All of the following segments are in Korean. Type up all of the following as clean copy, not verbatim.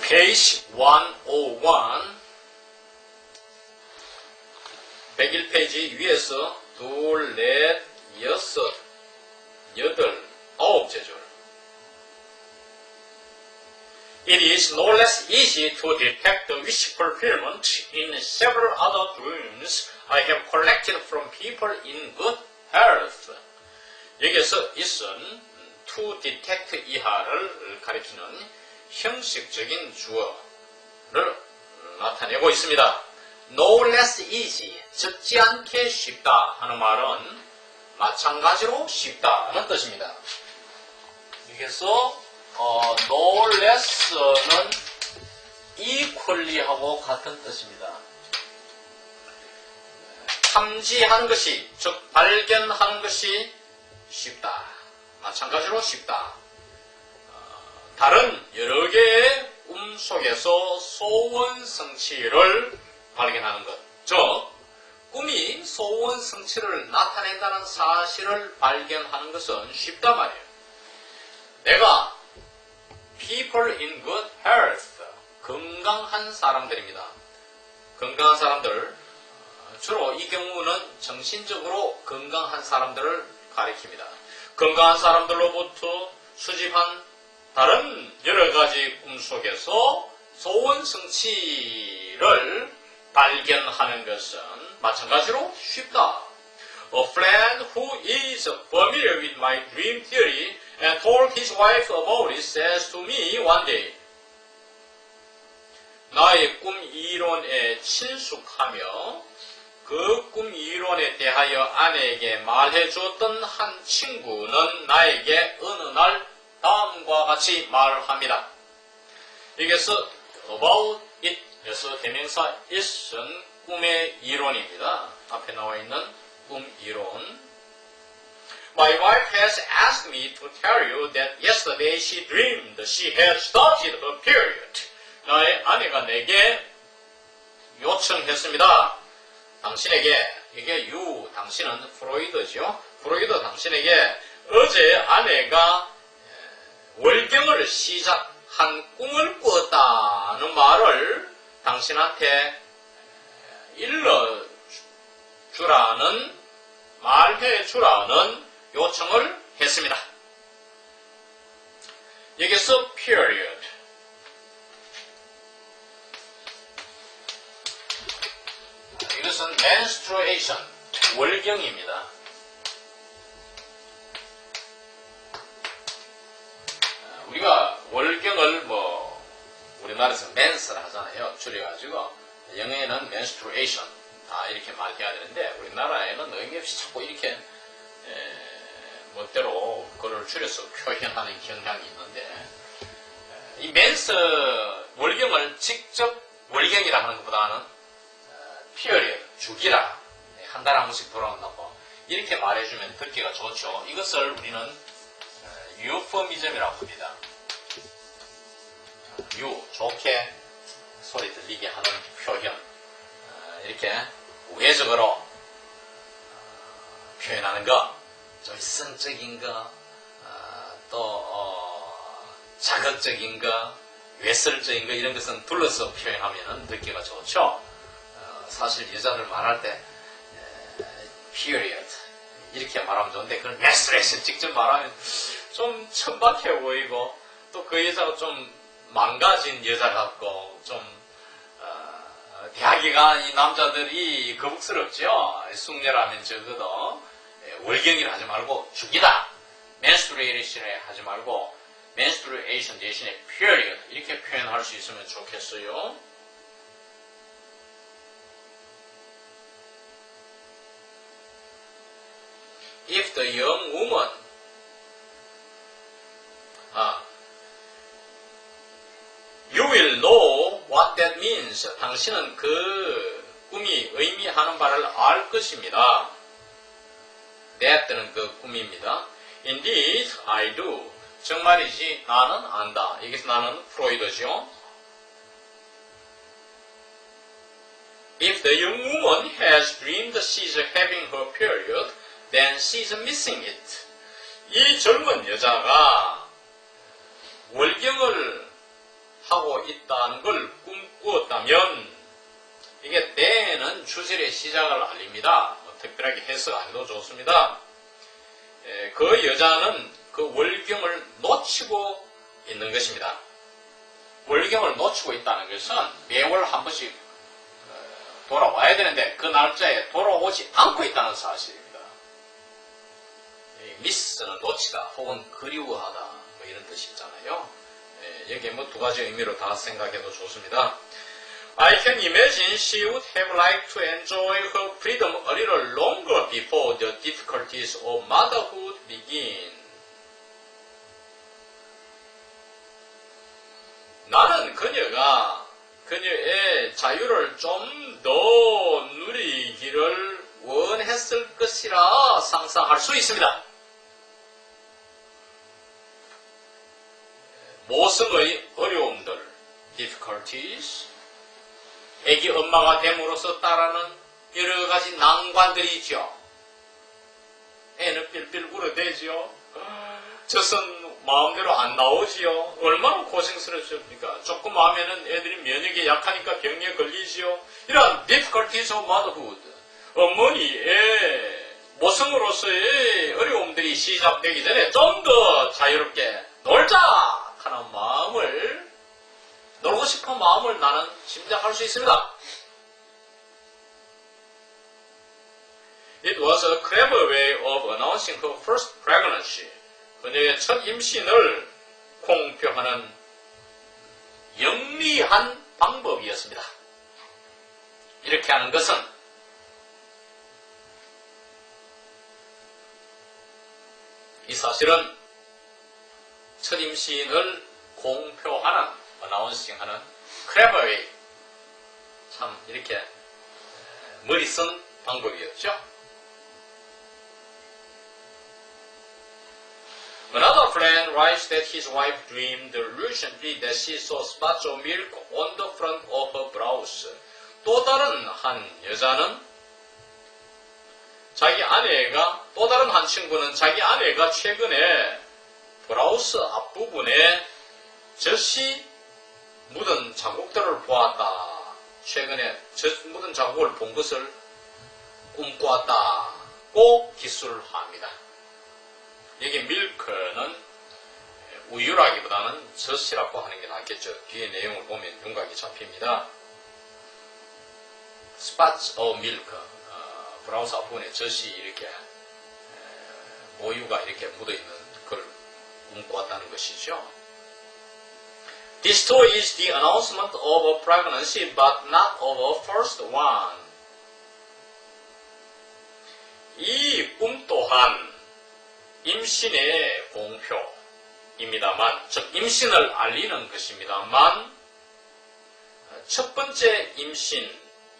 Page 101 101페이지 위에서 둘, 넷, 여섯, 여덟, 아홉 제줄. It is no less easy to detect the wish fulfillment in several other dreams I have collected from people in good health. 여기서 is은 to detect 이하를 가리키는 형식적인 주어를 나타내고 있습니다. No less easy, 적지 않게 쉽다 하는 말은 마찬가지로 쉽다는 뜻입니다. 여기서 no less는 equally하고 같은 뜻입니다. 탐지하는 것이, 즉 발견하는 것이 쉽다. 마찬가지로 쉽다. 다른 여러 개의 속에서 소원 성취를 발견하는 것. 즉, 꿈이 소원 성취를 나타낸다는 사실을 발견하는 것은 쉽단 말이에요. 내가 people in good health, 건강한 사람들입니다. 건강한 사람들, 주로 이 경우는 정신적으로 건강한 사람들을 가리킵니다. 건강한 사람들로부터 수집한 다른 여러 가지 꿈 속에서 소원 성취를 발견하는 것은 마찬가지로 쉽다. A friend who is familiar with my dream theory and told his wife about it says to me one day, 나의 꿈 이론에 친숙하며 그 꿈 이론에 대하여 아내에게 말해 주었던 한 친구는 나에게 어느 날 다음과 같이 말합니다. 여기서 about it 에서 대명사 is은 꿈의 이론입니다. 앞에 나와 있는 꿈 이론. My wife has asked me to tell you that yesterday she dreamed she had started her period. 나의 아내가 내게 요청했습니다. 당신에게, 이게 당신은 프로이드죠. 프로이드 당신에게 어제 아내가 월경을 시작한 꿈을 꾸었다는 말을 당신한테 말해주라는 요청을 했습니다. 여기서 period. 이것은 menstruation, 월경입니다. 우리가 월경을 우리나라에서 men스를 하잖아요. 줄여가지고 영어에는 menstruation 다 이렇게 말해야 되는데 우리나라에는 의미 없이 자꾸 이렇게 멋대로 그걸 줄여서 표현하는 경향이 있는데 이 men스 월경을 직접 월경이라 하는 것보다는 period, 주기라 한 달에 한 번씩 돌아온다고 이렇게 말해주면 듣기가 좋죠. 이것을 우리는 유포미즘이라고 합니다. 좋게 소리 들리게 하는 표현. 이렇게 우회적으로 표현하는 거, 좀 성적인 거, 또 자극적인 거, 외설적인 거 이런 것은 둘러서 표현하면 듣기가 좋죠. 사실 여자들 말할 때 period 이렇게 말하면 좋은데 그걸 menstruation 직접 말하면 좀 천박해 보이고 또 그 여자가 좀 망가진 여자 같고 좀 대학에 간 이 남자들이 거북스럽죠. 숙녀라면 적어도 월경이라 하지 말고 주기다. menstruation이라 하지 말고 menstruation 대신에 period 이렇게 표현할 수 있으면 좋겠어요. If the young woman You will know what that means. 당신은 그 꿈이 의미하는 바를 알 것입니다. That는 그 꿈입니다. Indeed, I do. 정말이지 나는 안다. 여기서 나는 프로이드죠. If the young woman has dreamed she's having her period, then she's missing it. 이 젊은 여자가 월경을 하고 하고 있다는 걸 꿈꾸었다면 이게 때는 주절의 시작을 알립니다. 특별하게 해석 안 해도 좋습니다. 그 여자는 그 월경을 놓치고 있는 것입니다. 월경을 놓치고 있다는 것은 매월 한 번씩 돌아와야 되는데 그 날짜에 돌아오지 않고 있다는 사실입니다. 미스는 놓치다 혹은 그리워하다 뭐 이런 뜻이 있잖아요. 여기에 뭐 두 가지 의미로 다 생각해도 좋습니다. I can imagine she would have liked to enjoy her freedom a little longer before the difficulties of motherhood begin. 나는 그녀의 자유를 좀 더 누리기를 원했을 것이라 상상할 수 있습니다. 모성의 어려움들, difficulties, 애기 엄마가 됨으로써 따르는 여러 가지 난관들이 있죠. 애는 삘삘 울어대지요. 젖은 마음대로 안 나오지요. 얼마나 고생스럽습니까? 조금 하면은 애들이 면역이 약하니까 병에 걸리지요. 이런 difficulties of motherhood, 어머니의 모성으로서의 어려움들이 시작되기 전에 좀 더 자유롭게 놀자 하는 마음을, 놀고 싶은 마음을 나는 짐작할 수 있습니다. It was a clever way of announcing her first pregnancy. 그녀의 첫 임신을 공표하는 영리한 방법이었습니다. 이렇게 하는 것은 이 사실은 첫 임신을 공표하는, 어나운싱하는 clever way, 참 이렇게 머리 쓴 방법이었죠. Another friend writes that his wife dreamed recently that she saw spots of milk on the front of her blouse. 또 다른 한 여자는 또 다른 한 친구는 자기 아내가 최근에 브라우스 앞부분에 젖이 묻은 자국들을 보았다. 최근에 젖 묻은 자국을 본 것을 꿈꾸었다고 기술합니다. 여기 밀크는 우유라기보다는 젖이라고 하는 게 낫겠죠. 뒤에 내용을 보면 윤곽이 잡힙니다. spots of milk, 브라우스 앞부분에 젖이 이렇게 모유가 이렇게 묻어있는 걸 꿈꾸었다는 것이죠. This story is the announcement of a pregnancy but not of a first one. 이 꿈 또한 임신의 공표입니다만, 즉 임신을 알리는 것입니다만, 첫 번째 임신,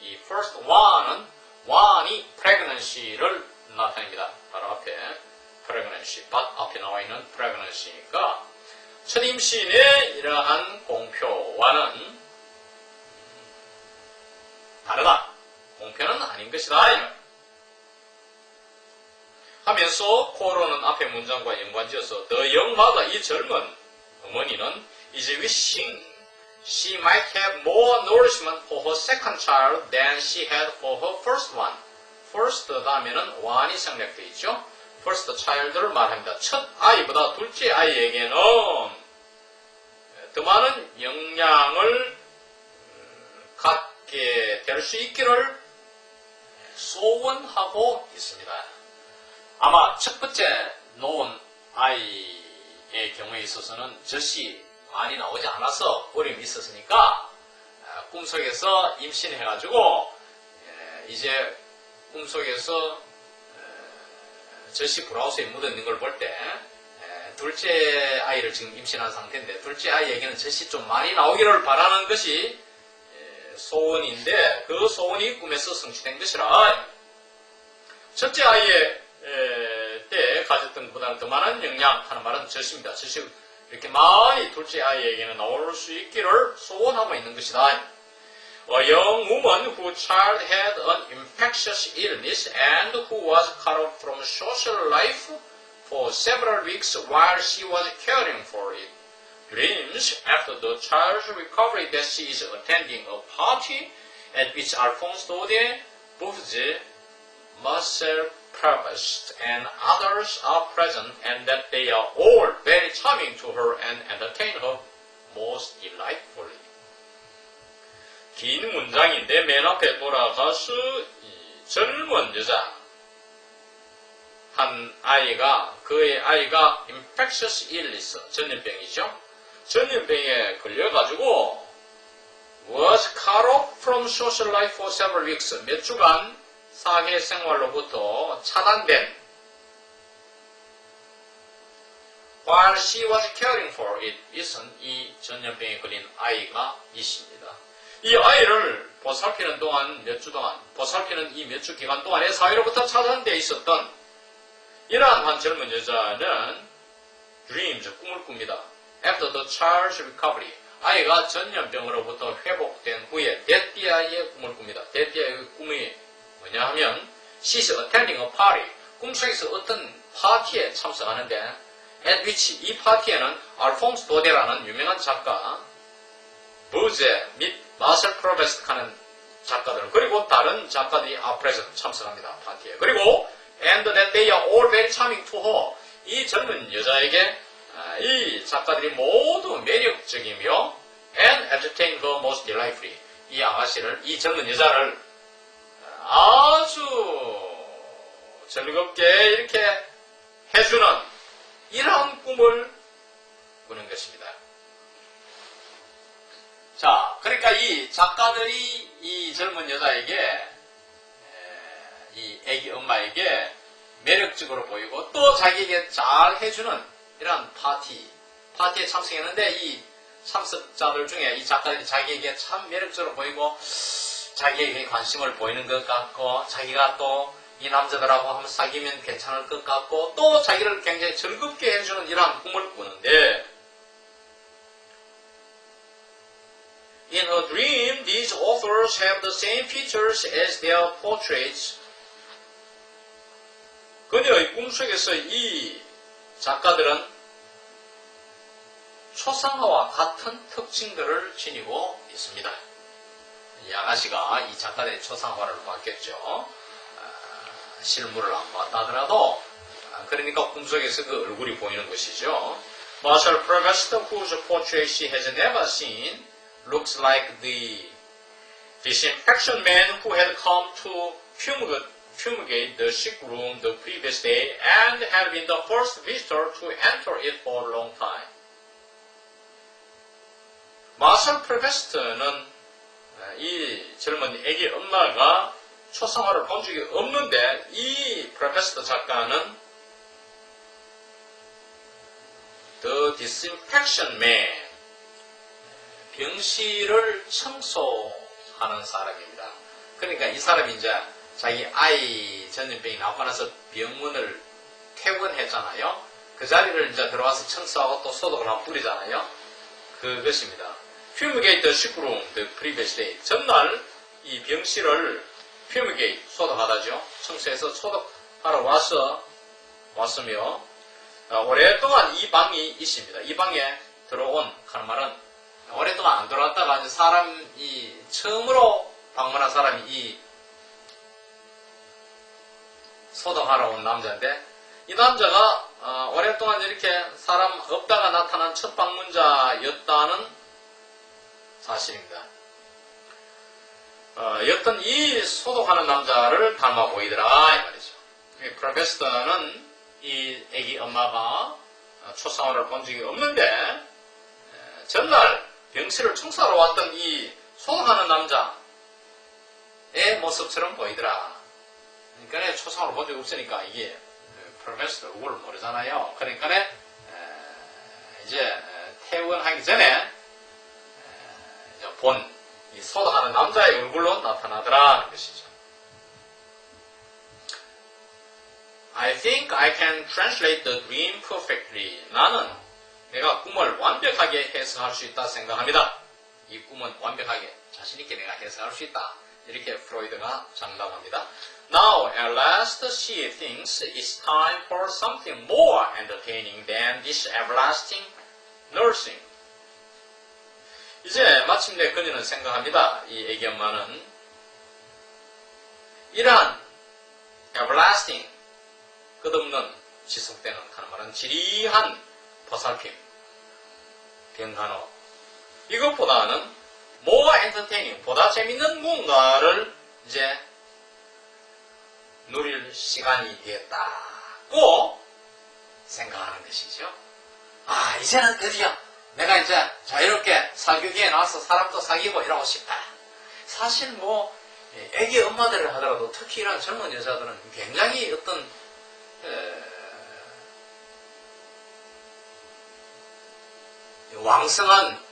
이 first one이 pregnancy를 나타냅니다. 바로 앞에 pregnancy, but 앞에 나와 있는 pregnancy니까 첫 임신의 이러한 공표와는 다르다. 공표는 아닌 것이다. 하면서 코로는 앞에 문장과 연관지어서 the young mother, 이 젊은 어머니는 is wishing she might have more nourishment for her second child than she had for her first one. first 다음에는 one이省略되어 있죠. first child를 말합니다. 첫 아이보다 둘째 아이에게는 더 많은 영양을 갖게 될 수 있기를 소원하고 있습니다. 아마 첫 번째 놓은 아이의 경우에 있어서는 젖이 많이 나오지 않아서 어려움이 있었으니까 꿈속에서 임신해가지고 이제 꿈속에서 젖이 브라우스에 묻어있는 걸 볼 때 둘째 아이를 지금 임신한 상태인데 둘째 아이에게는 젖이 좀 많이 나오기를 바라는 것이 소원인데 그 소원이 꿈에서 성취된 것이라 첫째 아이의 때 가졌던 것보다는 더 많은 영양 하는 말은 젖입니다. 젖이 이렇게 많이 둘째 아이에게는 나올 수 있기를 소원하고 있는 것이다. A young woman whose child had an infectious illness and who was cut off from social life for several weeks while she was caring for it. dreams after the child's recovery that she is attending a party at which Alphonse Daudet, Bourget, Marcel Provost, and others are present, and that they are all very charming to her and entertain her most delightfully. 긴 문장인데 맨 앞에 돌아가서 젊은 여자 한 아이가 그의 아이가 infectious illness 전염병이죠. 전염병에 걸려가지고 was cut off from social life for several weeks 몇 주간 사회생활로부터 차단된 while she was caring for it 있은 이 전염병에 걸린 아이가 있습니다. 이 아이를 보살피는 동안 몇 주 동안 보살피는 이 몇 주 기간 동안에 사회로부터 차단되어 있었던 이러한 한 젊은 여자는 dreams 꿈을 꿉니다. After the child's recovery 아이가 전염병으로부터 회복된 후에 데띠아의 꿈을 꿉니다. 데띠아의 꿈이 뭐냐 하면 she's attending a party 꿈속에서 어떤 파티에 참석하는데 at which 이 파티에는 알퐁스 도데라는 유명한 작가 부제 및 마셀 프로베스트 하는 작가들 그리고 다른 작가들이 앞에서 참석합니다. 파티에. 그리고 and that they are all very charming to her 이 젊은 여자에게 이 작가들이 모두 매력적이며 and entertain her most delightfully 이 아가씨를 이 젊은 여자를 아주 즐겁게 이렇게 해주는 이러한 꿈을 꾸는 것입니다. 자, 그러니까 이 작가들이 이 젊은 여자에게 이 애기 엄마에게 매력적으로 보이고 또 자기에게 잘 해주는 이러한 파티에 참석했는데 이 참석자들 중에 이 작가들이 자기에게 참 매력적으로 보이고 자기에게 관심을 보이는 것 같고 자기가 또 이 남자들하고 한번 사귀면 괜찮을 것 같고 또 자기를 굉장히 즐겁게 해주는 이러한 꿈을 꾸는데 In her dream, these authors have the same features as their portraits. 그녀의 꿈속에서 이 작가들은 초상화와 같은 특징들을 지니고 있습니다. 이 아가씨가 이 작가들의 초상화를 봤겠죠. 실물을 안 봤다 하더라도 그러니까 꿈속에서 그 얼굴이 보이는 것이죠. Marcel Provost, whose portrait she has never seen, looks like the disinfection man who had come to fumigate the sick room the previous day and had been the first visitor to enter it for a long time. 마셜 프레베스트는 이 젊은 애기 엄마가 초상화를 본 적이 없는데 이 프레베스트 작가는 The Disinfection Man 병실을 청소하는 사람입니다. 그러니까 이 사람이 이제 자기 아이 전염병이 나고 나서 병원을 퇴원했잖아요. 그 자리를 이제 들어와서 청소하고 또 소독을 하고 뿌리잖아요. 그것입니다. Fumigate the sick room the previous day. 전날 이 병실을 fumigate 소독하다죠. 청소해서 소독하러 왔으며 오랫동안 이 방이 있습니다. 이 방에 들어온 하는 말은 오랫동안 안 들어왔다가 이제 사람이 처음으로 방문한 사람이 이 소독하러 온 남자인데 이 남자가 오랫동안 이렇게 사람 없다가 나타난 첫 방문자였다는 사실입니다. 여튼 이 소독하는 남자를 닮아 보이더라 이 말이죠. 프로페서는 이 애기 엄마가 초상화를 본 적이 없는데 전날 병실을 청소하러 왔던 이 소독하는 남자의 모습처럼 보이더라. 그러니까 초상화를 본 적이 없으니까 이게 프로페서 얼굴을 모르잖아요. 그러니까 이제 퇴원하기 전에 본 이 소독하는 남자의 얼굴로 나타나더라는 것이죠. I think I can translate the dream perfectly. 나는 내가 꿈을 완벽하게 해석할 수 있다 생각합니다. 이 꿈은 완벽하게 자신있게 내가 해석할 수 있다. 이렇게 프로이드가 장담합니다. Now at last she thinks it's time for something more entertaining than this everlasting nursing. 이제 마침내 그녀는 생각합니다. 이 애기 엄마는 이러한 everlasting 끝없는 지속되는 하는 말은 지리한 보살핌, 병간호 이것보다는 more entertaining 보다 재밌는 뭔가를 이제 누릴 시간이 되었다고 생각하는 것이죠. 아, 이제는 드디어 내가 이제 자유롭게 사귀기에 나와서 사람도 사귀고 이러고 싶다. 사실 뭐 애기 엄마들을 하더라도 특히 이런 젊은 여자들은 굉장히 어떤 왕성한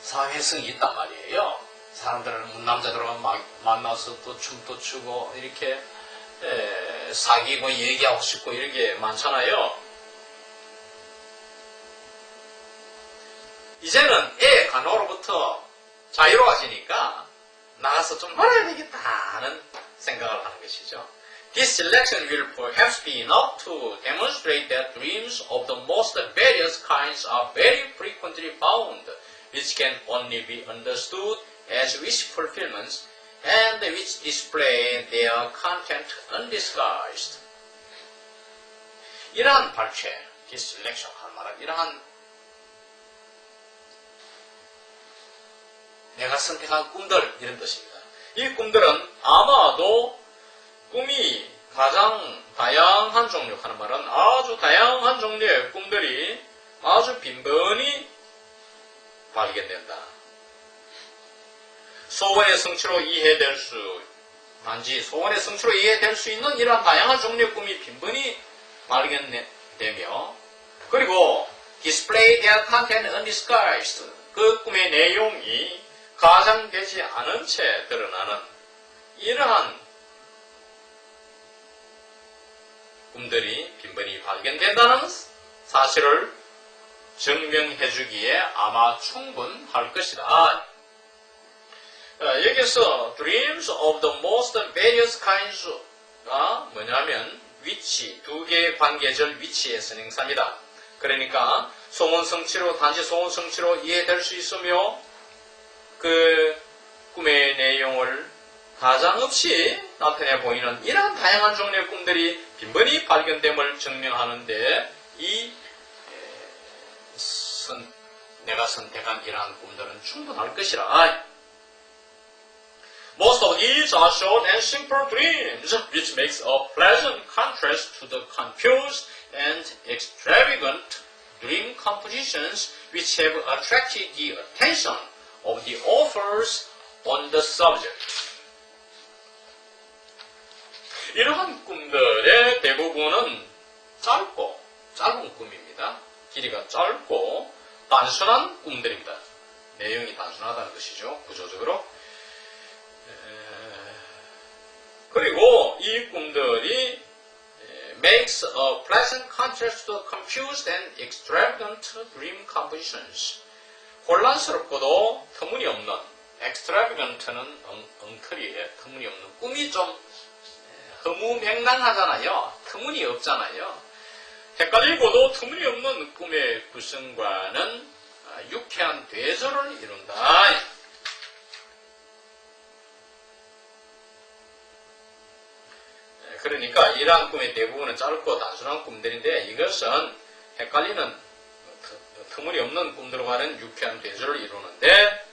사회성이 있단 말이에요. 사람들은 남자들하고 만나서 또 춤도 추고 이렇게 사귀고 얘기하고 싶고 이런 게 많잖아요. 이제는 애 간호로부터 자유로워지니까 나가서 좀 놀아야 되겠다 하는 생각을 하는 것이죠. This selection will perhaps be enough to demonstrate that dreams of the most various kinds are very frequently found, which can only be understood as wish fulfillments and which display their content undisguised. 이러한 발췌, this selection 할 말은 이러한 내가 선택한 꿈들 이런 뜻입니다. 이 꿈들은 아마도 꿈이 가장 다양한 종류 하는 말은 아주 다양한 종류의 꿈들이 아주 빈번히 발견된다. 소원의 성취로 이해될 수 단지 소원의 성취로 이해될 수 있는 이러한 다양한 종류의 꿈이 빈번히 발견되며 그리고 display their content undisguised 그 꿈의 내용이 가장되지 않은 채 드러나는 이러한 꿈들이 빈번히 발견된다는 사실을 증명해주기에 아마 충분할 것이다. 여기서 dreams of the most various kinds가 뭐냐면 위치, 두 개의 관계절 위치의 선행사입니다. 그러니까 소원 성취로 단지 소원 성취로 이해될 수 있으며 그 꿈의 내용을 가장없이 나타내 보이는 이러한 다양한 종류의 꿈들이 빈번히 발견됨을 증명하는데 내가 선택한 이러한 꿈들은 충분할 것이라. Most of these are short and simple dreams, which makes a pleasant contrast to the confused and extravagant dream compositions which have attracted the attention of the authors on the subject. 이러한 꿈들의 대부분은 짧은 꿈입니다. 길이가 짧고 단순한 꿈들입니다. 내용이 단순하다는 것이죠. 구조적으로. 그리고 이 꿈들이 makes a pleasant contrast to the confused and extravagant dream compositions. 혼란스럽고도 터무니없는 extravagant는 엉터리에 터무니없는 꿈이 좀 허무맹랑하잖아요. 터무니없잖아요. 헷갈리고도 터무니없는 꿈의 구성과는 유쾌한 대조를 이룬다. 그러니까 이러한 꿈의 대부분은 짧고 단순한 꿈들인데 이것은 헷갈리는 터무니없는 꿈들과는 유쾌한 대조를 이루는데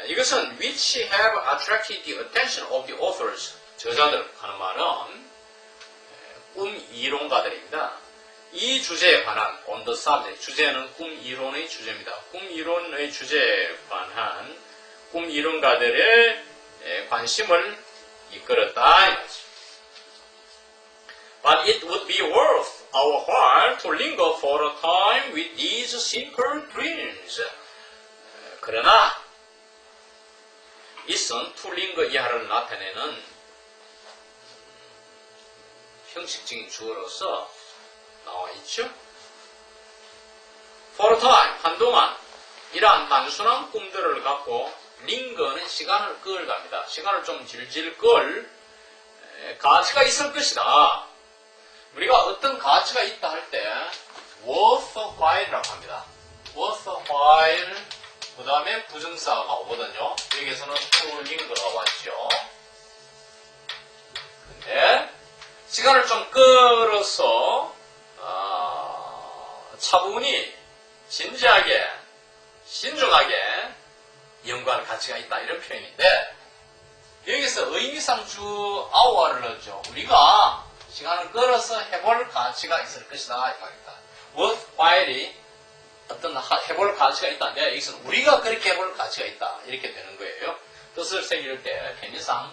이것은 which have attracted the attention of the authors 저자들 하는 말은 꿈 이론가들입니다. 이 주제에 관한 on the subject 주제는 꿈 이론의 주제입니다. 꿈 이론의 주제에 관한 꿈 이론가들의 관심을 이끌었다. But it would be worth our while to linger for a time with these simple dreams. 그러나 이선 to linger 이하를 나타내는 형식적인 주어로서 나와 있죠. For a time, 한동안 이러한 단순한 꿈들을 갖고 linger는 시간을 끌갑니다. 시간을 좀 질질 끌 가치가 있을 것이다. 우리가 어떤 가치가 있다 할 때 worth worthwhile이라고 합니다. worthwhile 그 다음에 부정사가 오거든요. 여기에서는 쿨링그라고 하죠. 근데 시간을 좀 끌어서 차분히 진지하게 신중하게 연구할 가치가 있다 이런 표현인데 여기서 의미상 주 hour를 넣죠. 우리가 시간을 끌어서 해볼 가치가 있을 것이다 이 말입니다. worthwhile이 어떤 해볼 가치가 있다는데 여기서는 우리가 그렇게 해볼 가치가 있다 이렇게 되는 거예요. 뜻을 새길 때 편의상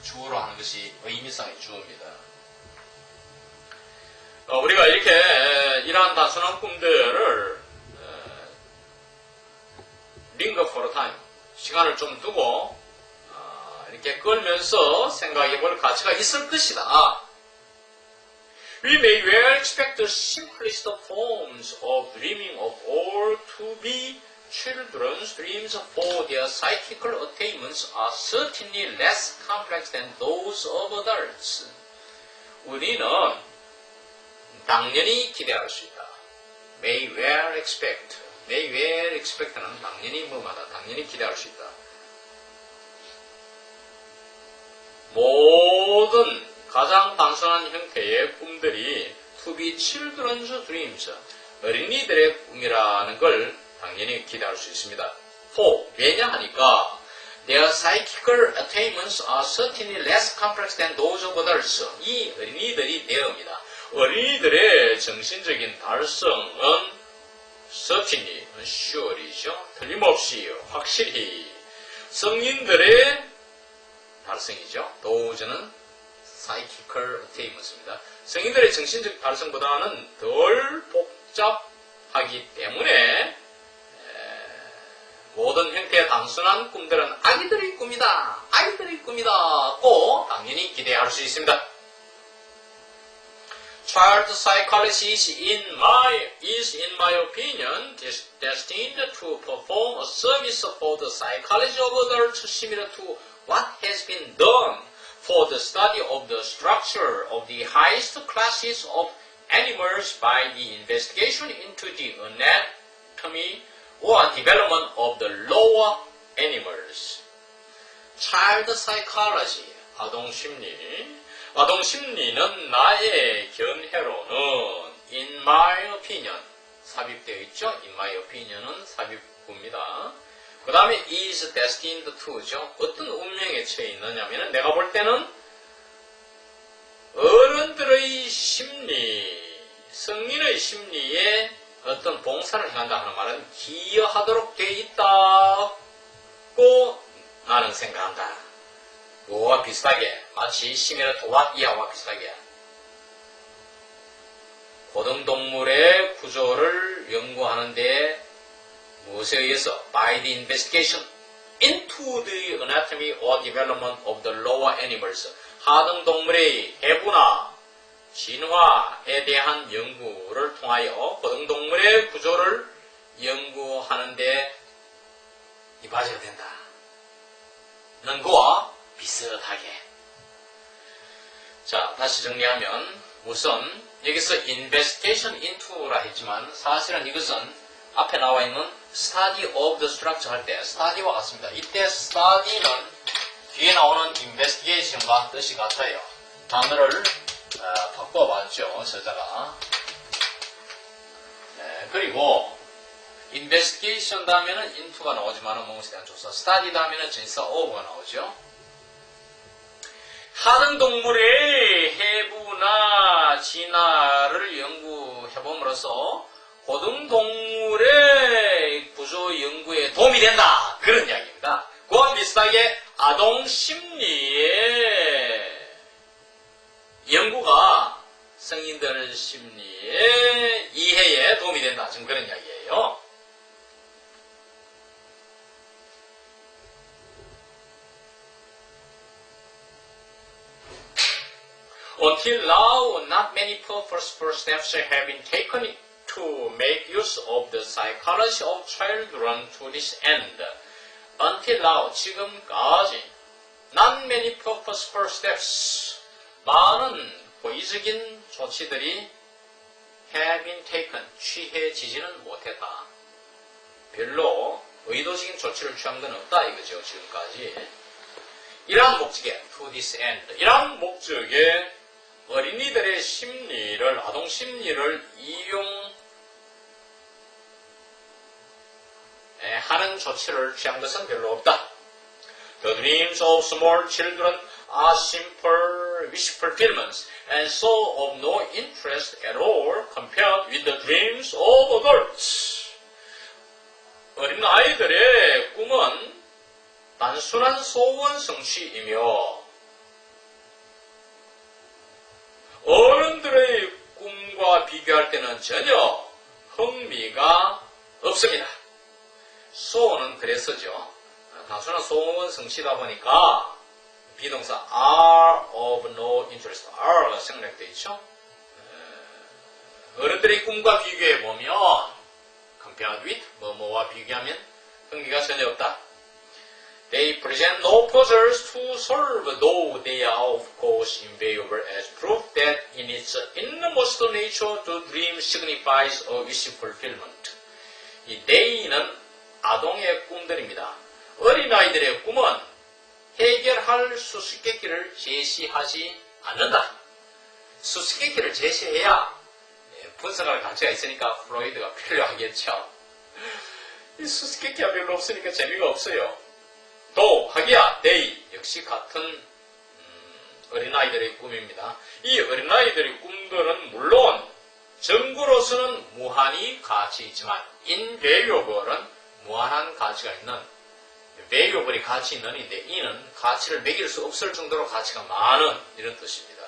주어로 하는 것이 의미상의 주어입니다. 우리가 이렇게 이러한 단순한 꿈들을 linger for a time 시간을 좀 두고 이렇게 끌면서 생각해 볼 가치가 있을 것이다. We may well expect the simplest forms of dreaming of all to be children's dreams, for their psychical attainments are certainly less complex than those of adults. 우리는 당연히 기대할 수 있다. May well expect. May well expect는 당연히 뭐마다 당연히 기대할 수 있다. 모든 가장 단순한 형태의 꿈들이 to be children's dreams, 어린이들의 꿈이라는 걸 당연히 기대할 수 있습니다. For, 왜냐하니까 their psychical attainments are certainly less complex than those of adults. 이 어린이들이 되어입니다. 어린이들의 정신적인 달성은 certainly, sure이죠. 틀림없이, 확실히 성인들의 달성이죠. those는 psychical attainments입니다. 성인들의 정신적 달성보다는 덜 복잡하기 때문에 모든 형태의 단순한 꿈들은 아기들의 꿈이다. 아기들의 꿈이다. 고 당연히 기대할 수 있습니다. Child psychology is in my opinion destined to perform a service for the psychology of adults similar to what has been done for the study of the structure of the highest classes of animals by the investigation into the anatomy or development of the lower animals. Child psychology, 아동심리. 아동심리는 나의 견해로는 in my opinion, 삽입되어 있죠? in my opinion은 삽입구입니다. 그 다음에 is destined to죠. 어떤 운명에 처해 있느냐면 내가 볼 때는 어른들의 심리, 성인의 심리에 어떤 봉사를 행한다 하는 말은 기여하도록 되어 있다고 나는 생각한다. 그와 비슷하게 마치 시메르 도와 이하와 비슷하게 고등동물의 구조를 연구하는 데 무엇에 의해서 by the investigation into the anatomy or development of the lower animals 하등동물의 해부나 진화에 대한 연구를 통하여 고등동물의 구조를 연구하는 데 이바지가 된다. 는 거와 비슷하게. 자, 다시 정리하면 우선 여기서 investigation into라 했지만 사실은 이것은 앞에 나와 있는 study of the structure 할 때 study와 같습니다. 이때 study는 뒤에 나오는 investigation과 뜻이 같아요. 단어를 바꿔봤죠, 저자가. 네, 그리고 investigation 다음에는 into가 나오지만 무엇에 대한 조사, study 다음에는 전치사 of가 나오죠. 하등동물의 해부나 진화를 연구해봄으로써 고등동물의 구조 연구에 도움이 된다. 그런 이야기입니다. 그와 비슷하게 아동심리의 연구가 성인들 심리의 이해에 도움이 된다. 지금 그런 이야기예요. Until now, not many purposeful steps have been taken to make use of the psychology of children to this end. Until now, 지금까지, not many purposeful steps, 많은 고의적인 조치들이 have been taken, 취해지지는 못했다. 별로 의도적인 조치를 취한 건 없다 이거죠, 지금까지. 이러한 목적에, to this end, 이러한 목적에 어린이들의 심리를, 아동 심리를 이용하는 조치를 취한 것은 별로 없다. The dreams of small children are simple wish fulfillments and so of no interest at all compared with the dreams of adults. 어린 아이들의 꿈은 단순한 소원 성취이며 어른들의 꿈과 비교할 때는 전혀 흥미가 없습니다. 소원은 그랬었죠. 단순한 소원 성취다 보니까 비동사 are of no interest, are가 생략되어 있죠. 어른들의 꿈과 비교해 보면 compared with, 뭐뭐와 비교하면 흥미가 전혀 없다. They present no puzzles to solve, though they are of course invaluable as proof that in its innermost nature the dream signifies a wish fulfillment. 이 they는 아동의 꿈들입니다. 어린아이들의 꿈은 해결할 수수께끼를 제시하지 않는다. 수수께끼를 제시해야 분석할 가치가 있으니까 프로이드가 필요하겠죠. 이 수수께끼가 별로 없으니까 재미가 없어요. 또 하기야 they 역시 같은 어린아이들의 꿈입니다. 이 어린아이들의 꿈들은 물론 정구로서는 무한히 가치 있지만 invaluable은 무한한 가치가 있는, valuable이 가치 있는인데 이는 가치를 매길 수 없을 정도로 가치가 많은 이런 뜻입니다.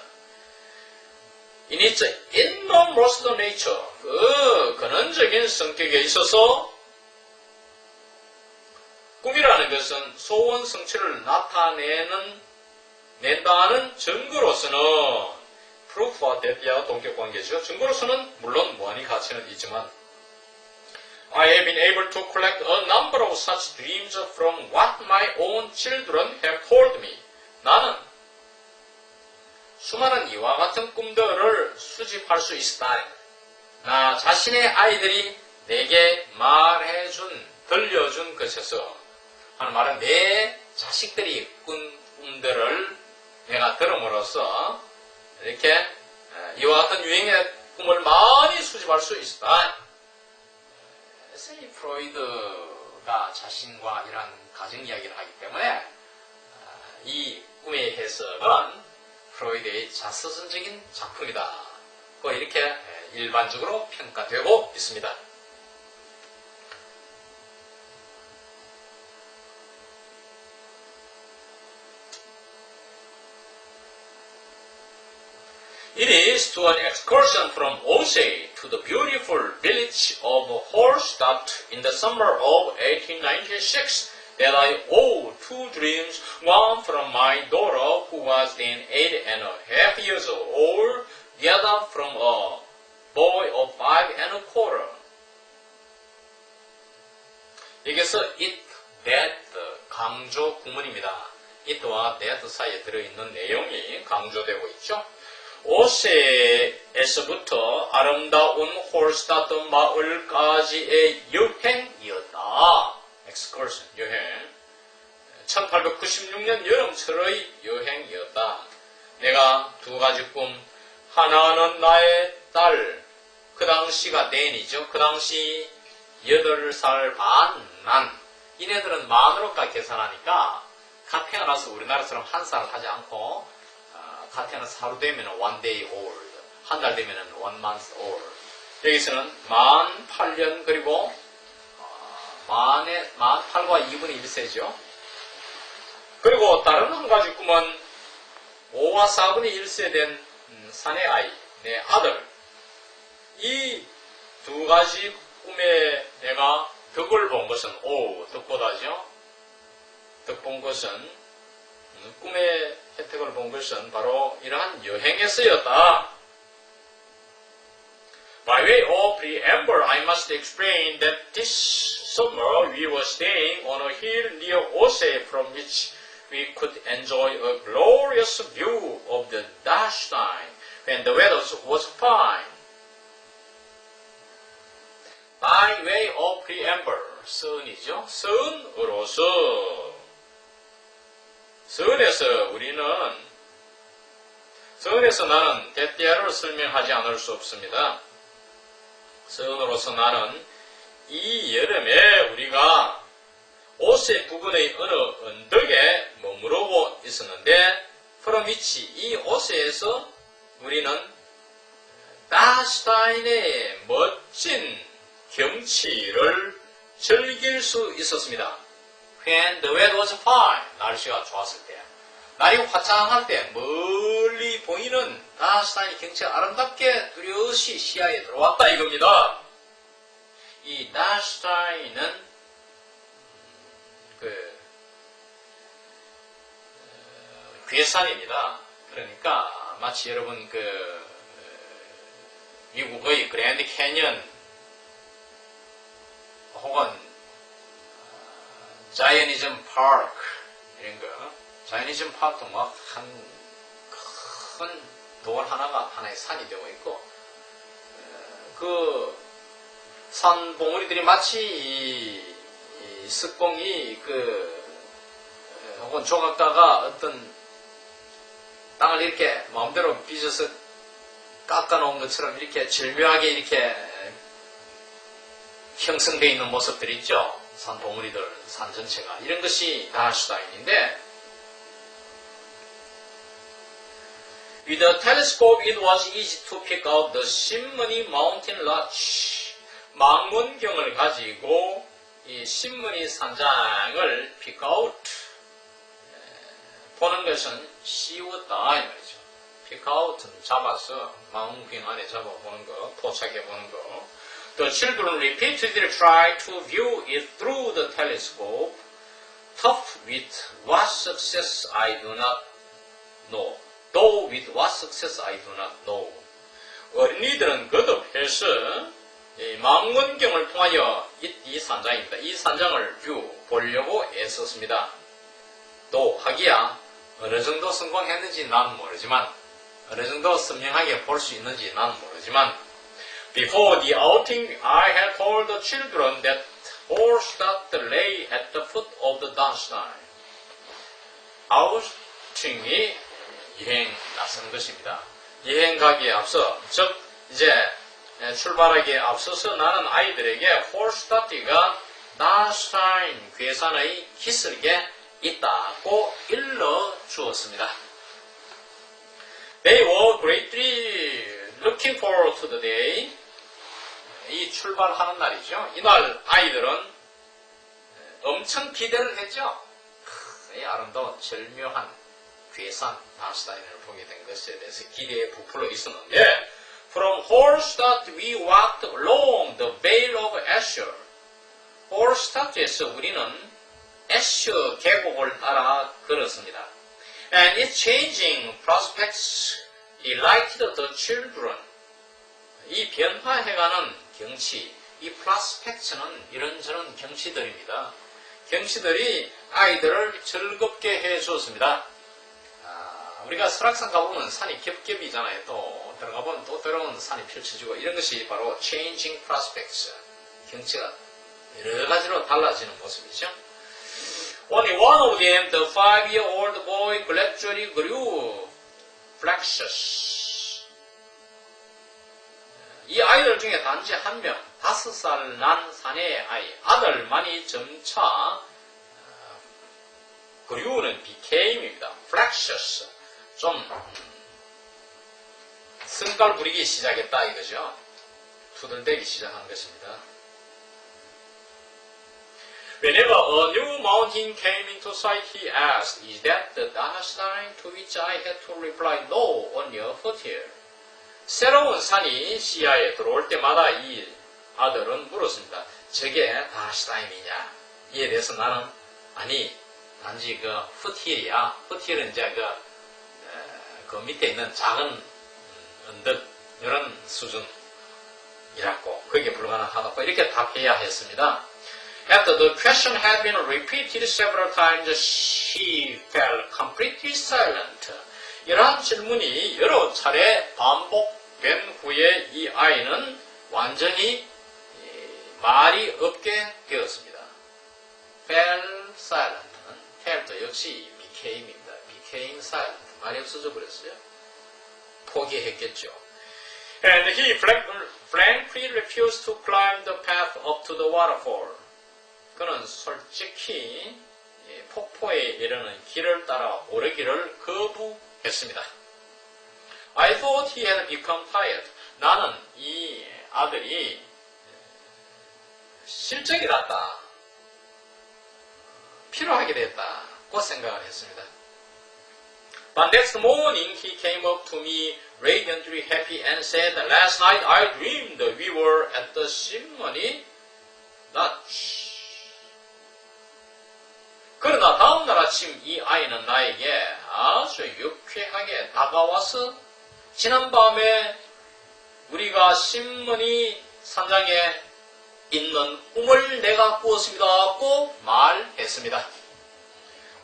In its innermost nature, 그 근원적인 성격에 있어서 꿈이라는 것은 소원 성취를 낸다는 증거로서는 proof와 that와 동격 관계죠. 증거로서는 물론 무한히 가치는 있지만 I have been able to collect a number of such dreams from what my own children have told me. 나는 수많은 이와 같은 꿈들을 수집할 수 있다. 나 자신의 아이들이 내게 들려준 것에서 하는 말은 내 자식들이 꾼 꿈들을 내가 들음으로써 이렇게 이와 같은 유행의 꿈을 많이 수집할 수 있다. 그래서 이 프로이드가 자신과 이런 가정 이야기를 하기 때문에 이 꿈의 해석은 프로이드의 자서전적인 작품이다. 이렇게 일반적으로 평가되고 있습니다. It is to an excursion from Osei to the beautiful village of Holstadt in the summer of 1896 that I owe two dreams, one from my daughter who was then 8.5 years old, the other from a boy of 5.25. 여기서 it, that 강조 구문입니다. it와 that 사이에 들어있는 내용이 강조되고 있죠. 오세에서부터 아름다운 홀스타트 마을까지의 여행이었다. excursion, 여행. 1896년 여름철의 여행이었다. 내가 두 가지 꿈, 하나는 나의 딸, 그 당시가 낸이죠. 그 당시 8살 반. 이네들은 만으로까지 계산하니까 갓 태어나서 우리나라처럼 한 살 하지 않고 갓 태어나서 하루 되면 one day old, 한 달 되면 one month old. 여기서는 만 8년 그리고 만 8과 2분의 1세죠. 그리고 다른 한 가지 꿈은 5와 4분의 1세 된 사내 아이, 내 아들. 이 두 가지 꿈에 내가 덕을 본 것은, 덕보다죠. 덕 본 것은, 꿈의 혜택을 본 것은 바로 이러한 여행에서였다. By way of preamble, I must explain that this summer we were staying on a hill near Osei from which we could enjoy a glorious view of the Dachstein when the weather was fine. by way of preamble. 선이죠. 선으로서. 선에서 나는 대띠아를 설명하지 않을 수 없습니다. 선으로서 나는 이 여름에 우리가 오세 부근의 어느 언덕에 머무르고 있었는데, from which, 이 오세에서 우리는 다슈타인의 멋진 경치를 즐길 수 있었습니다. When the weather was fine, 날씨가 좋았을 때, 날이 화창할 때 멀리 보이는 다슈타인의 경치가 아름답게 뚜렷이 시야에 들어왔다 이겁니다. 이 다슈타인은 괴산입니다. 그러니까 마치 여러분 미국의 그랜드 캐년 혹은 자이언니즘 파크 이런 거, 자이언니즘 파크도 막 큰 돌 하나가 하나의 산이 되고 있고, 그 산 봉우리들이 마치 이 석공이 혹은 조각가가 어떤 땅을 이렇게 마음대로 빚어서 깎아놓은 것처럼 이렇게 절묘하게 이렇게 형성되어 있는 모습들이 있죠. 산 봉우리들, 산 전체가. 이런 것이 다슈타인인데, with a telescope it was easy to pick out the Shimmony Mountain Lodge. 망원경을 가지고 이 신문이 산장을 pick out, 보는 것은 씌웠다 이 말이죠. pick out는 잡아서 망원경 안에 잡아보는 거, 포착해보는 거. The children repeatedly tried to view it through the telescope, tough with what success I do not know. Though with what success I do not know. 어린이들은 거듭해서 망원경을 통하여 이 산장입니다. 이 산장을 보려고 애썼습니다. 또 하기야 어느 정도 성공했는지 난 모르지만, 어느 정도 선명하게 볼 수 있는지 난 모르지만, before the outing I had told the children that horse that lay at the foot of the Daunstein. 아우팅이 여행 나서는 것입니다. 여행 가기에 앞서, 즉 이제 출발하기에 앞서서 나는 아이들에게 홀스타트가 다슈타인 괴산의 기슭에 있다고 일러 주었습니다. They were greatly looking forward to the day. 이 출발하는 날이죠. 이날 아이들은 엄청 기대를 했죠. 이 아름다운 절묘한 괴산 다슈타인을 보게 된 것에 대해서 기대에 부풀어 있었는데, From Hallstatt we walked along the Vale of Asher. 홀스타트에서 우리는 애셔 계곡을 따라 걸었습니다. And its changing prospects delighted the children. 이 변화해가는 경치, 이 prospects는 이런저런 경치들입니다. 경치들이 아이들을 즐겁게 해주었습니다. 우리가 설악산 가보면 산이 겹겹이잖아요. 또 들어가보면 또 때로는 산이 펼쳐지고, 이런 것이 바로 changing prospects. 경치가 여러 가지로 달라지는 모습이죠. Only one of them, the 5-year-old boy, gradually grew flactious. 이 아이들 중에 단지 한 명, 5살 난 사내의 아이, 아들만이 점차 grew는 became입니다. flactious. 좀 성깔 부리기 시작했다 이거죠. 투덜대기 시작한 것입니다. Whenever a new mountain came into sight, he asked, "Is that the Daunstein?" To which I had to reply, "No, only a foothill." 새로운 산이 시야에 들어올 때마다 이 아들은 물었습니다. 저게 다슈타인이냐? 이에 대해서 나는 아니, 단지 푸틸이야. 푸틸은 이제 그 밑에 있는 작은 언덕 이런 수준이라고, 그게 불가능하다고 이렇게 답해야 했습니다. After the question had been repeated several times, she fell completely silent. 이러한 질문이 여러 차례 반복된 후에 이 아이는 완전히 말이 없게 되었습니다. fell silent. fell도 역시 became입니다. became silent. 말이 없어져 버렸어요. 포기했겠죠. And he frankly refused to climb the path up to the waterfall. 그는 솔직히 폭포에 이르는 길을 따라 오르기를 거부했습니다. I thought he had become tired. 나는 이 아들이 실적이 났다. 피로하게 됐다고 생각을 했습니다. But next morning he came up to me radiantly happy and said, Last night I dreamed we were at the Simony Notch. 그러나 다음날 아침 이 아이는 나에게 아주 유쾌하게 다가와서 지난밤에 우리가 신문이 산장에 있는 꿈을 내가 꾸었습니다고 말했습니다.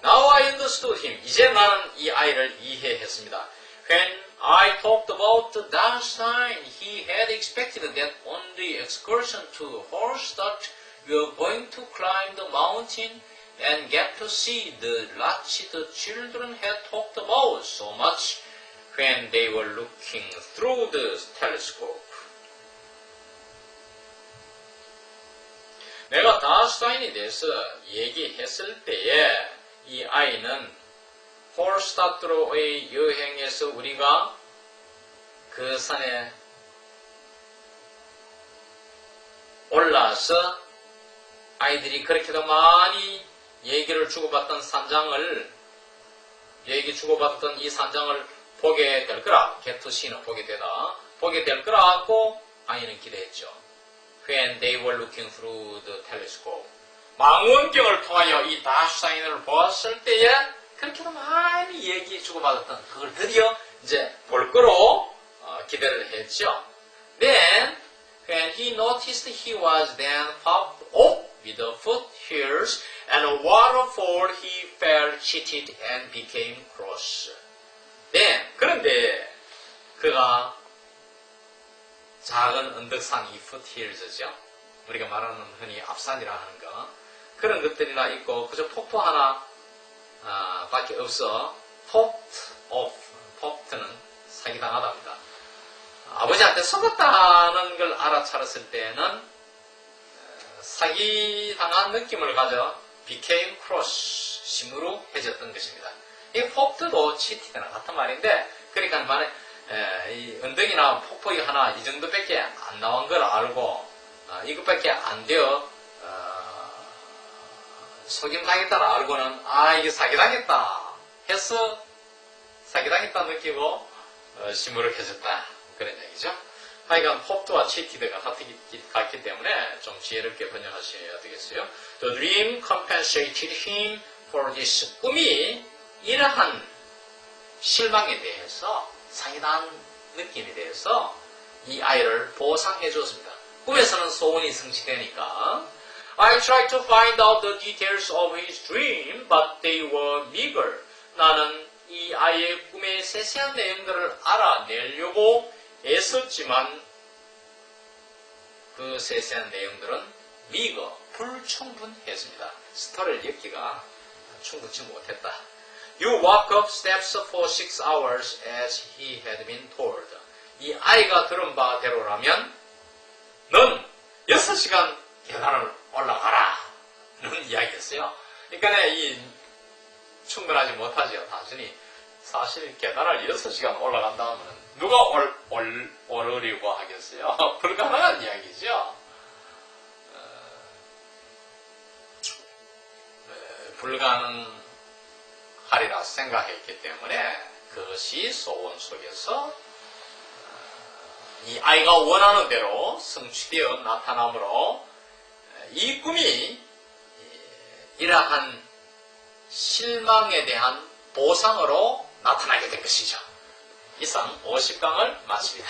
Now I understood him. 이제 나는 이 아이를 이해했습니다. When I talked about the Darstein, he had expected that on the excursion to Hallstatt, we were going to climb the mountain and get to see the lodge the children had talked about so much when they were looking through the telescope. 내가 다스타인에 대해서 얘기했을 때에 이 아이는 홀스타트로의 여행에서 우리가 그 산에 올라서 아이들이 그렇게도 많이 얘기를 주고받던 주고받던 이 산장을 보게 될 거라, 게토시는 보게 될 거라고 아이는 기대했죠. When they were looking through the telescope. 망원경을 통하여 이 다슈타인을 보았을 때에 그렇게도 많이 얘기 주고받았던 그걸 드디어 이제 볼 거로 기대를 했죠. Then, when he noticed he was then popped off with the foothills and a waterfall, he felt cheated and became cross. Then, 그런데 그가 작은 언덕산 이 foothills죠. 우리가 말하는 흔히 앞산이라 하는 거. 그런 것들이나 있고 그저 폭포 하나 밖에 없어. popped는 사기당하답니다. 아버지한테 속았다는 걸 알아차렸을 때는 사기당한 느낌을 가져 became cross, 시무룩해졌던 것입니다. 이 popped도 cheated나 같은 말인데 그러니까 만약 이 언덕이나 폭포가 하나 이 정도밖에 안 나온 걸 알고 이것밖에 안 되어 속임당했다를 알고는 이게 사기당했다 해서 사기당했다 느끼고 시무룩해졌다 그런 얘기죠. 하여간 홉드와 치티드가 같기 때문에 좀 지혜롭게 번역하셔야 되겠어요. The dream compensated him for this. 꿈이 이러한 실망에 대해서 사기당한 느낌에 대해서 이 아이를 보상해 주었습니다. 꿈에서는 소원이 성취되니까 I tried to find out the details of his dream, but they were meager. 나는 이 아이의 꿈의 세세한 내용들을 알아내려고 애썼지만 그 세세한 내용들은 meager, 불충분했습니다. 스토리를 읽기가 충분치 못했다. You walk up steps for 6 hours as he had been told. 이 아이가 들은 바대로라면 넌 6시간 계단을 올라가라 는 이야기였어요. 그러니까 이 충분하지 못하죠. 단순히 사실 계단을 6시간 올라간다 하면 누가 오르려고 하겠어요. 불가능한 이야기죠. 불가능하리라 생각했기 때문에 그것이 소원 속에서 이 아이가 원하는 대로 성취되어 나타나므로 이 꿈이 이러한 실망에 대한 보상으로 나타나게 된 것이죠. 이상 50강을 마칩니다.